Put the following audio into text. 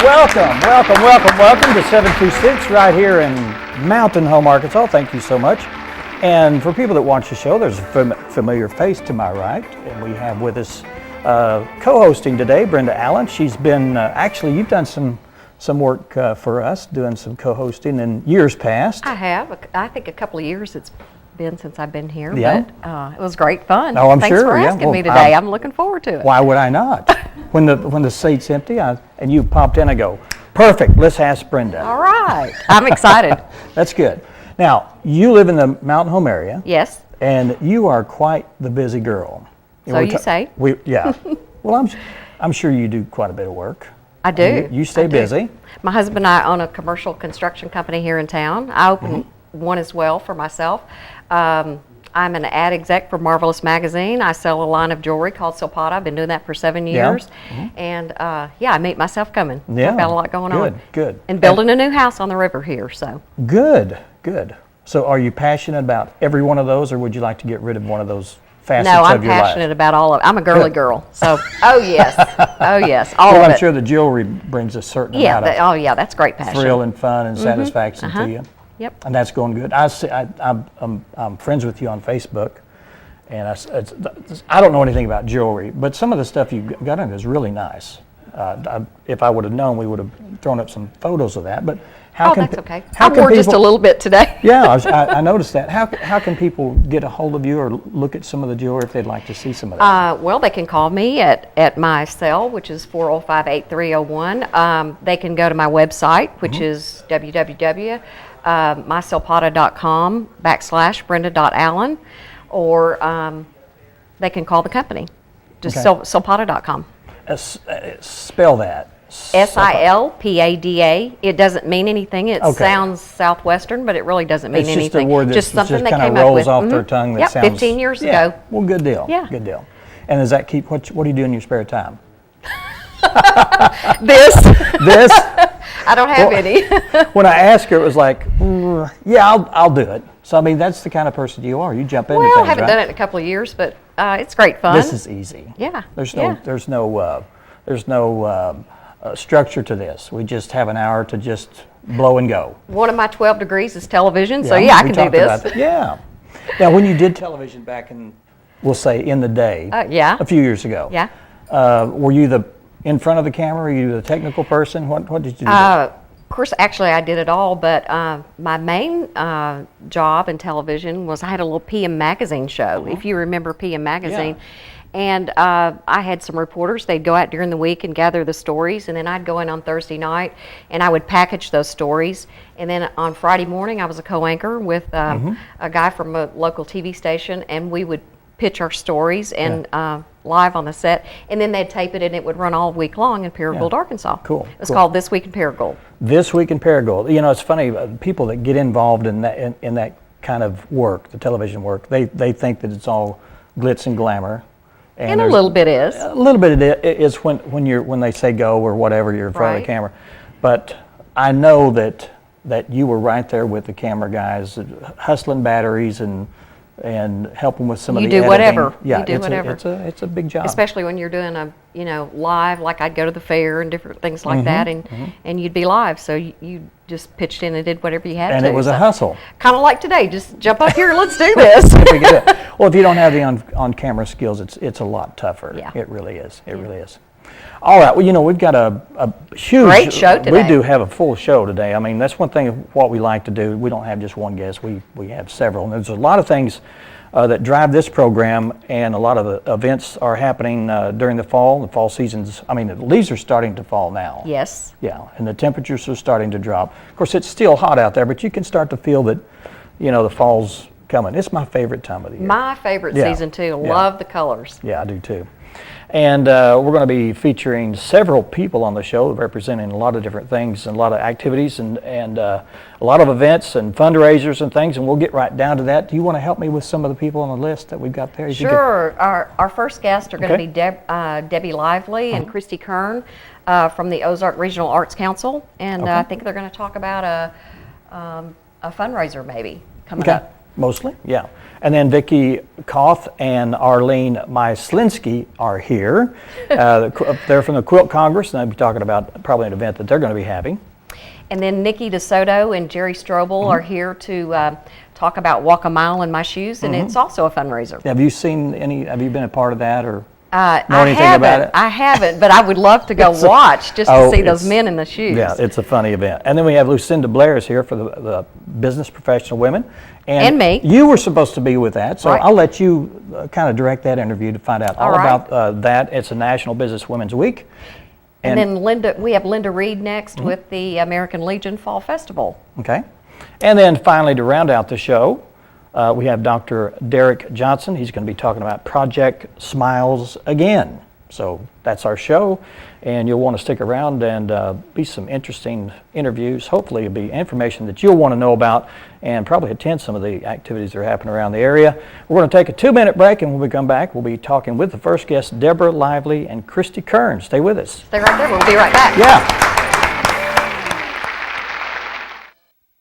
Welcome to 726 right here in Mountain Home, Arkansas. Thank you so much. And for people that watch the show, there's a familiar face to my right, and we have with us co-hosting today, Brenda Allen. She's been, actually, you've done some work for us, doing some co-hosting in years past. I have. I think a couple of years it's been since I've been here, yeah. But it was great fun. Oh, I'm Thanks sure. for asking me today. I'm looking forward to it. Why would I not? When the seat's empty and you popped in, I go, perfect, let's ask Brenda. All right. I'm excited. That's good. Now, you live in the Mountain Home area. Yes. And you are quite the busy girl. So you say? Yeah. Well, I'm sure you do quite a bit of work. I do. You stay busy. My husband and I own a commercial construction company here in town. I opened one as well for myself. I'm an ad exec for Marvelous Magazine. I sell a line of jewelry called Silpata. I've been doing that for 7 years. Yeah. And I meet myself coming. Yeah. I've got a lot going on. Good. And building a new house on the river here, so. Good. So are you passionate about every one of those, or would you like to get rid of one of those facets of your life? No, I'm passionate about all of it. I'm a girly girl, so, oh yes, all well, of it. I'm sure the jewelry brings a certain amount of that's great passion. thrill and fun and satisfaction to you. Yep. And that's going good. I'm friends with you on Facebook, and I don't know anything about jewelry, but some of the stuff you got in is really nice. If I would have known, we would have thrown up some photos of that. But that's okay. I wore just a little bit today. Yeah, I noticed that. How can people get a hold of you or look at some of the jewelry if they'd like to see some of that? Well, they can call me at my cell, which is 405-8301. They can go to my website, which is mysilpata.com/Brenda.Allen, or they can call the company, just silpata.com. Spell that. SILPADA. It doesn't mean anything. It sounds southwestern, but it really doesn't mean anything. It's just a word that something they kind came of rolls up with. off their tongue. That sounds, 15 years ago. Well, good deal. Yeah. Good deal. And does that keep, what do you do in your spare time? This? I don't have any. When I asked her, it was like, I'll do it. So, I mean, that's the kind of person you are. You jump into things, Well, I haven't done it in a couple of years, but it's great fun. This is easy. Yeah. There's no structure to this. We just have an hour to just blow and go. One of my 12 degrees is television, so I can do this. Yeah. Now, when you did television back in, we'll say, in the day, a few years ago, were you in front of the camera? Were you the technical person? What did you do? Of course, actually, I did it all, but my main job in television was I had a little PM Magazine show, if you remember PM Magazine. Yeah. And I had some reporters. They'd go out during the week and gather the stories, and then I'd go in on Thursday night, and I would package those stories. And then on Friday morning, I was a co-anchor with a guy from a local TV station, and we would pitch our stories and live on the set, and then they'd tape it, and it would run all week long in Paragould, Arkansas. Cool. It was called This Week in Paragould. This Week in Paragould. You know, it's funny, people that get involved in that kind of work, the television work, they think that it's all glitz and glamour. And a little bit is. A little bit it is when they say go or whatever, you're in front of the camera. But I know that you were right there with the camera guys, hustling batteries and helping with some of the editing. You do whatever. Yeah, you do whatever. It's a big job. Especially when you're doing live, like I'd go to the fair and different things like that, and you'd be live. So you just pitched in and did whatever you had to. And it was a hustle. Kind of like today, just jump up here and let's do this. Well, if you don't have the on-camera skills, it's a lot tough. Yeah. It really is. It really is. All right. Well, we've got a huge... Great show today. We do have a full show today. I mean, that's one thing of what we like to do. We don't have just one guest. We have several. And there's a lot of things that drive this program, and a lot of the events are happening during the fall. The fall seasons, I mean, the leaves are starting to fall now. Yes. Yeah, and the temperatures are starting to drop. Of course, it's still hot out there, but you can start to feel that, the fall's coming. It's my favorite time of the year. My favorite season, too. Love the colors. Yeah, I do, too. And we're going to be featuring several people on the show representing a lot of different things and a lot of activities and a lot of events and fundraisers and things, and we'll get right down to that. Do you want to help me with some of the people on the list that we've got there? Sure. Our first guests are going to be Debbie Lively and Christy Kern from the Ozark Regional Arts Council, and I think they're going to talk about a fundraiser maybe coming up. Mostly, yeah. And then Vicki Koth and Arlene Myslinski are here. They're from the Quilt Congress, and they'll be talking about probably an event that they're going to be having. And then Nikki DeSoto and Jerry Strobel are here to talk about Walk a Mile in My Shoes, and it's also a fundraiser. Have you seen any, have you been a part of that or I know anything about it? I haven't, but I would love to go watch just to see those men in the shoes. Yeah, it's a funny event. And then we have Lucinda Blair is here for the Business Professional Women. And me. You were supposed to be with that, so Right. I'll let you kind of direct that interview to find out all right. about that. It's a National Business Women's Week. And then we have Linda Reed next with the American Legion Fall Festival. Okay. And then finally, to round out the show, we have Dr. Derek Johnson. He's going to be talking about Project Smiles Again. So that's our show, and you'll want to stick around and be some interesting interviews. Hopefully it'll be information that you'll want to know about and probably attend some of the activities that are happening around the area. We're going to take a 2-minute break, and when we come back, we'll be talking with the first guests, Deborah Lively and Christy Kern. Stay with us. Stay right there. We'll be right back. Yeah.